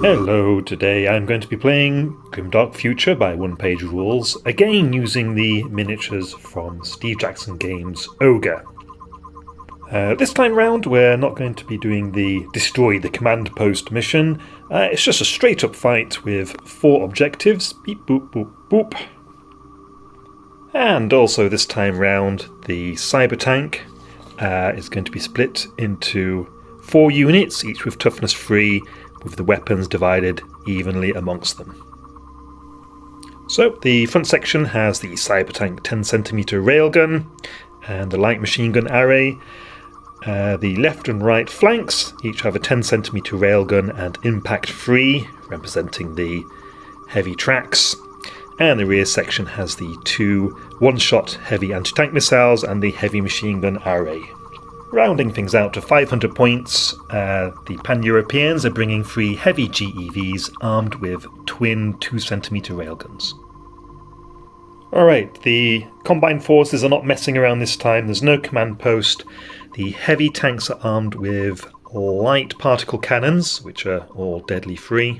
Hello, today I'm going to be playing Grimdark Future by Onepagerules, again using the miniatures from Steve Jackson Games' Ogre. This time round we're not going to be doing the Destroy the Command Post mission, it's just a straight up fight with 4 objectives, beep boop boop boop. And also this time round the Cybertank is going to be split into 4 units, each with toughness 3, with the weapons divided evenly amongst them. So the front section has the Cybertank 10cm railgun and the light machine gun array. The left and right flanks each have a 10cm railgun and impact 3, representing the heavy tracks. And the rear section has the 2 one-shot heavy anti-tank missiles and the heavy machine gun array. Rounding things out to 500 points, the Pan-Europeans are bringing 3 heavy GEVs armed with twin 2cm railguns. Alright, the combined forces are not messing around this time, there's no command post. The heavy tanks are armed with light particle cannons, which are all deadly free.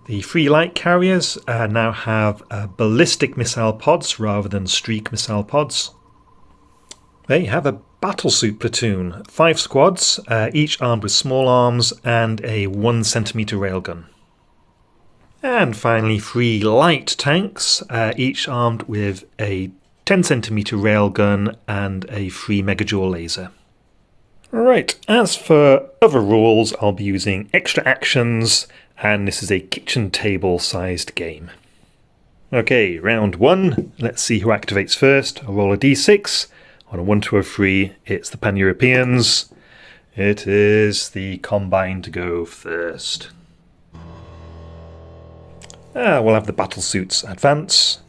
The 3 light carriers now have ballistic missile pods rather than streak missile pods. They have a battlesuit platoon, 5 squads, each armed with small arms and a 1cm railgun. And finally 3 light tanks, each armed with a 10cm railgun and a 3 megajoule laser. Right, as for other rules, I'll be using extra actions, and this is a kitchen table sized game. Okay, round 1, let's see who activates first. I'll roll a d6. On a 1, 2, or 3, it's the Pan-Europeans. It is the Combine to go first. We'll have the battle suits advance.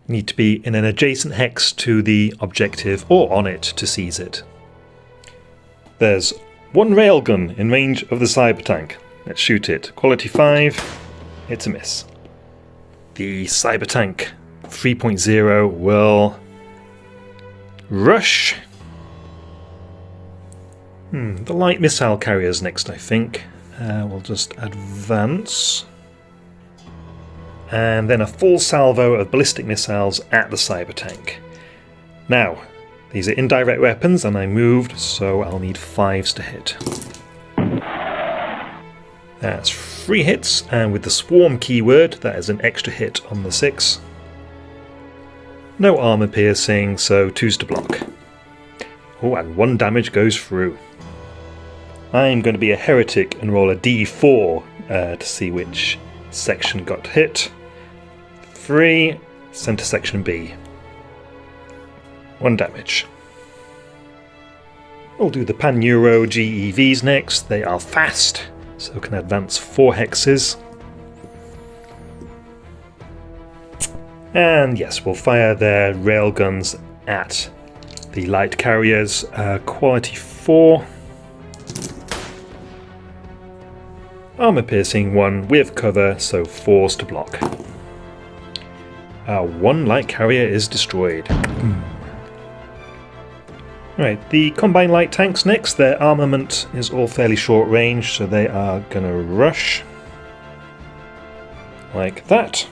Need to be in an adjacent hex to the objective or on it to seize it. There's 1 railgun in range of the Cybertank. Let's shoot it. Quality 5. It's a miss. The Cybertank 3.0 will rush. The light missile carriers next, I think. We'll just advance. And then a full salvo of ballistic missiles at the Cybertank. Now, these are indirect weapons and I moved, so I'll need 5s to hit. That's 3 hits, and with the swarm keyword, that is an extra hit on the 6. No armor piercing, so 2s to block. Oh, and 1 damage goes through. I'm going to be a heretic and roll a d4 to see which section got hit. 3, center section B. 1 damage. We'll do the Pan-Euro GEVs next. They are fast, so can advance 4 hexes. And yes, we'll fire their railguns at the light carriers. Quality 4. Armor piercing 1 with cover, so 4s to block. 1 light carrier is destroyed. Right, the Combine light tanks next. Their armament is all fairly short range, so they are going to rush. Like that.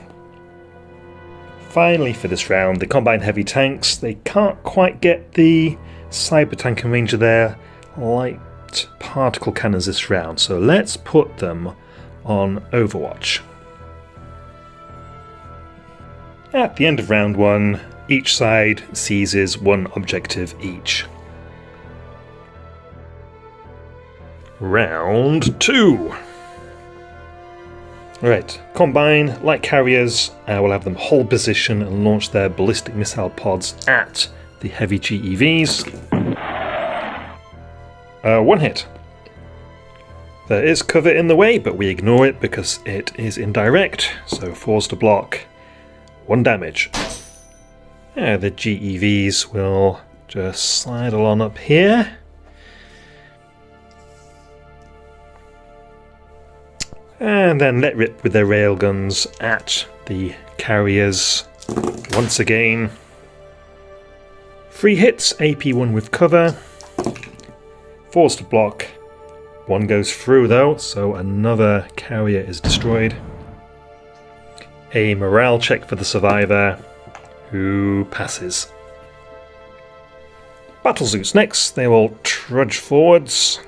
Finally for this round, the Combine heavy tanks. They can't quite get the Cybertank in range of their light particle cannons this round, so let's put them on Overwatch. At the end of round 1, each side seizes 1 objective each. Round 2. Right, Combine light carriers will have them hold position and launch their ballistic missile pods at the heavy GEVs. 1 hit. There is cover in the way, but we ignore it because it is indirect, so 4s to block. 1 damage. The GEVs will just slide along up here. And then let rip with their railguns at the carriers once again. 3 hits, AP1 with cover. 4s to block. One goes through though, so another carrier is destroyed. A morale check for the survivor, who passes. Battlesuits next, they will trudge forwards.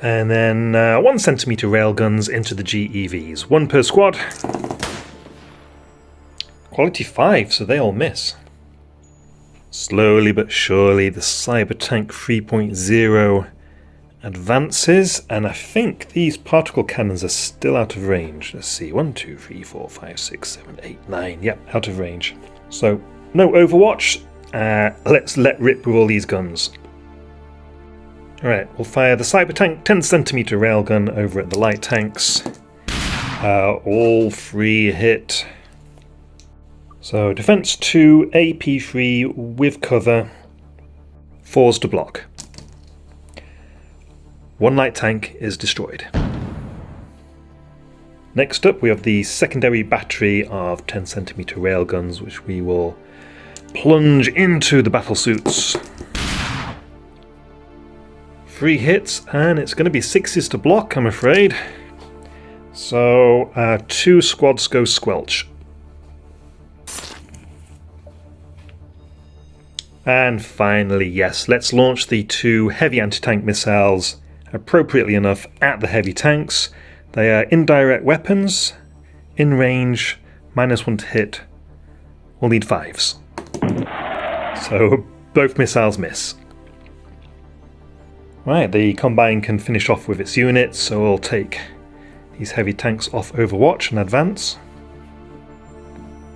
And then 1 centimeter railguns into the GEVs, 1 per squad. Quality 5, so they all miss. Slowly but surely the Cybertank 3.0 advances, and I think these particle cannons are still out of range. Let's see, 1, 2, 3, 4, 5, 6, 7, 8, 9, yep, out of range. So, no Overwatch, let's let rip with all these guns. Alright, we'll fire the Cybertank 10 centimeter railgun over at the light tanks. All 3 hit. So, defense 2, AP 3 with cover, 4s to block. 1 light tank is destroyed. Next up we have the secondary battery of 10 centimeter railguns, which we will plunge into the battlesuits. 3 hits, and it's going to be 6s to block, I'm afraid. So 2 squads go squelch. And finally, yes, let's launch the 2 heavy anti-tank missiles appropriately enough at the heavy tanks. They are indirect weapons, in range, -1 to hit. We'll need 5s. So both missiles miss. Right, the Combine can finish off with its units, so we'll take these heavy tanks off Overwatch and advance.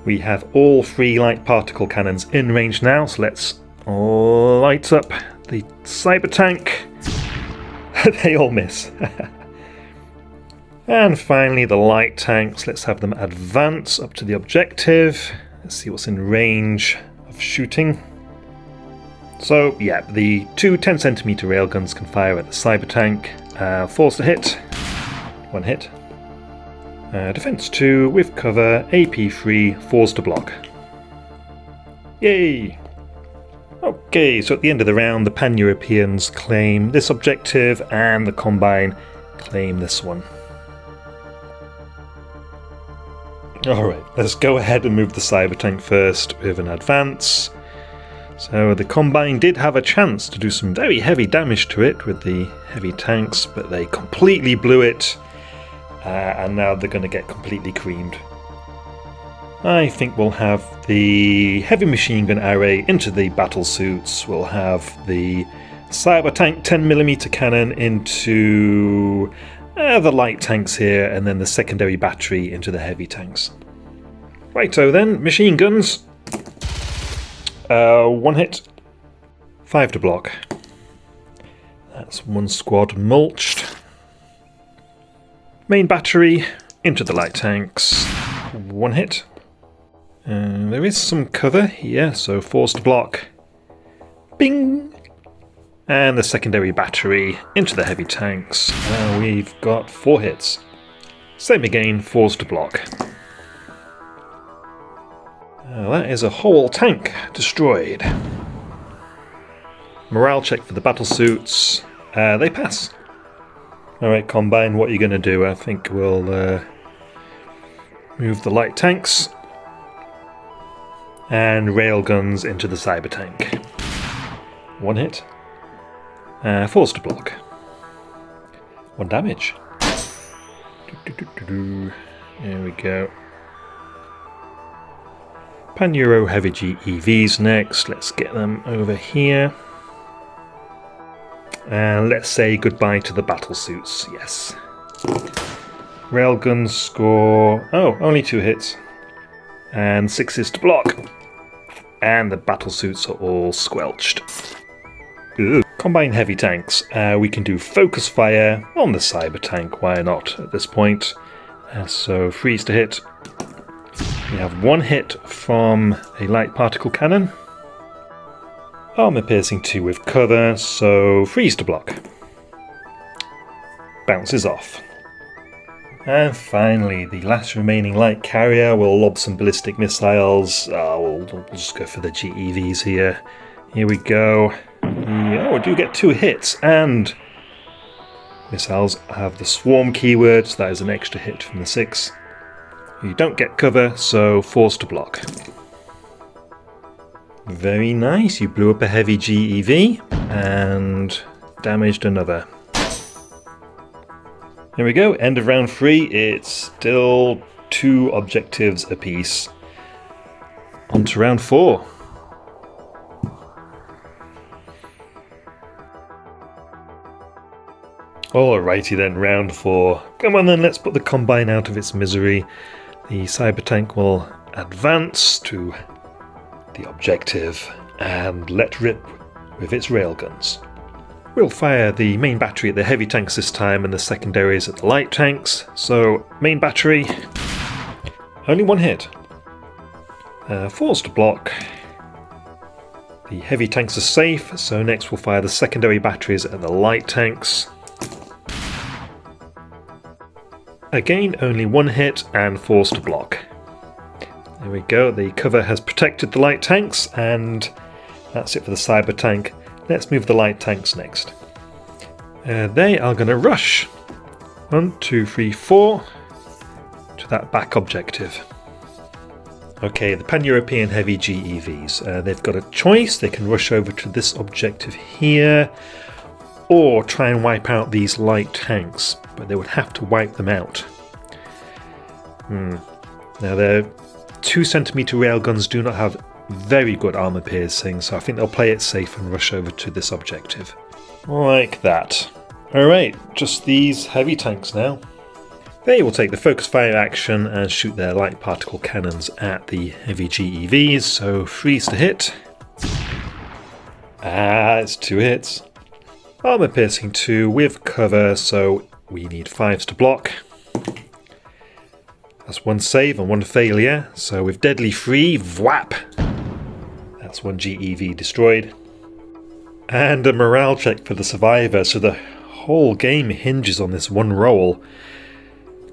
We have all 3 light particle cannons in range now, so let's light up the Cybertank. They all miss. And finally the light tanks, let's have them advance up to the objective. Let's see what's in range of shooting. So yeah, the 2 10 centimeter railguns can fire at the Cybertank. 4s to hit, 1 hit. Defense 2 with cover, AP 3, 4s to block. Yay! Okay, so at the end of the round, the Pan-Europeans claim this objective, and the Combine claim this one. Alright, let's go ahead and move the Cybertank first with an advance. So the Combine did have a chance to do some very heavy damage to it with the heavy tanks, but they completely blew it, and now they're going to get completely creamed. I think we'll have the heavy machine gun array into the battlesuits. We'll have the Cybertank 10mm cannon into the light tanks here, and then the secondary battery into the heavy tanks. Righto then, machine guns. 1 hit, 5 to block. That's 1 squad mulched. Main battery into the light tanks. 1 hit. There is some cover here, so 4s to block. Bing! And the secondary battery into the heavy tanks. We've got 4 hits. Same again, 4s to block. That is a whole tank destroyed. Morale check for the battlesuits. They pass. Alright, Combine, what are you going to do? I think we'll move the light tanks and railguns into the Cybertank. 1 hit. 4s to block. 1 damage. There we go. Pan-Euro heavy GEVs next. Let's get them over here. And let's say goodbye to the battlesuits. Yes. Railguns score... oh, only 2 hits. And 6s to block. And the battlesuits are all squelched. Ugh. Combine heavy tanks. We can do focus fire on the Cybertank. Why not at this point? So 3s to hit. We have 1 hit from a light particle cannon. Armor piercing 2 with cover, so 3s to block. Bounces off. And finally, the last remaining light carrier will lob some ballistic missiles. We'll just go for the GEVs here. Here we go. Oh, we do get 2 hits, and Missiles have the swarm keyword, so that is an extra hit from the 6. You don't get cover, so forced to block. Very nice, you blew up a heavy GEV and damaged another. Here we go, end of round 3, it's still 2 objectives apiece. On to round 4. Alrighty then, round 4. Come on then, let's put the Combine out of its misery. The Cybertank will advance to the objective and let rip with its railguns. We'll fire the main battery at the heavy tanks this time and the secondaries at the light tanks. So, main battery, only 1 hit. Forced to block. The heavy tanks are safe, so next we'll fire the secondary batteries at the light tanks. Again, only 1 hit and forced to block. There we go, the cover has protected the light tanks, and that's it for the Cybertank. Let's move the light tanks next. They are going to rush 1, 2, 3, 4 to that back objective. Okay, the Pan-European heavy GEVs. They've got a choice. They can rush over to this objective here, or try and wipe out these light tanks, but they would have to wipe them out. Now their 2cm railguns do not have very good armor piercing, so I think they'll play it safe and rush over to this objective. Like that. Alright, just these heavy tanks now. They will take the focus fire action and shoot their light particle cannons at the heavy GEVs, so freeze to hit. It's 2 hits. Armor piercing 2 with cover, so we need 5s to block. That's 1 save and 1 failure, so with deadly 3, VWAP! That's 1 GEV destroyed. And a morale check for the survivor, so the whole game hinges on this 1 roll.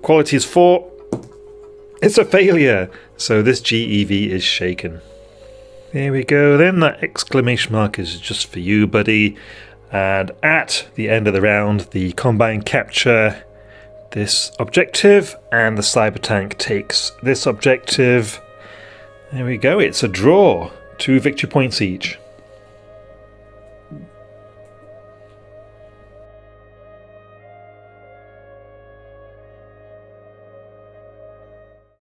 Quality is 4. It's a failure, so this GEV is shaken. There we go then, that exclamation mark is just for you, buddy. And at the end of the round, the Combine capture this objective and the Cybertank takes this objective. There we go, it's a draw. 2 victory points each.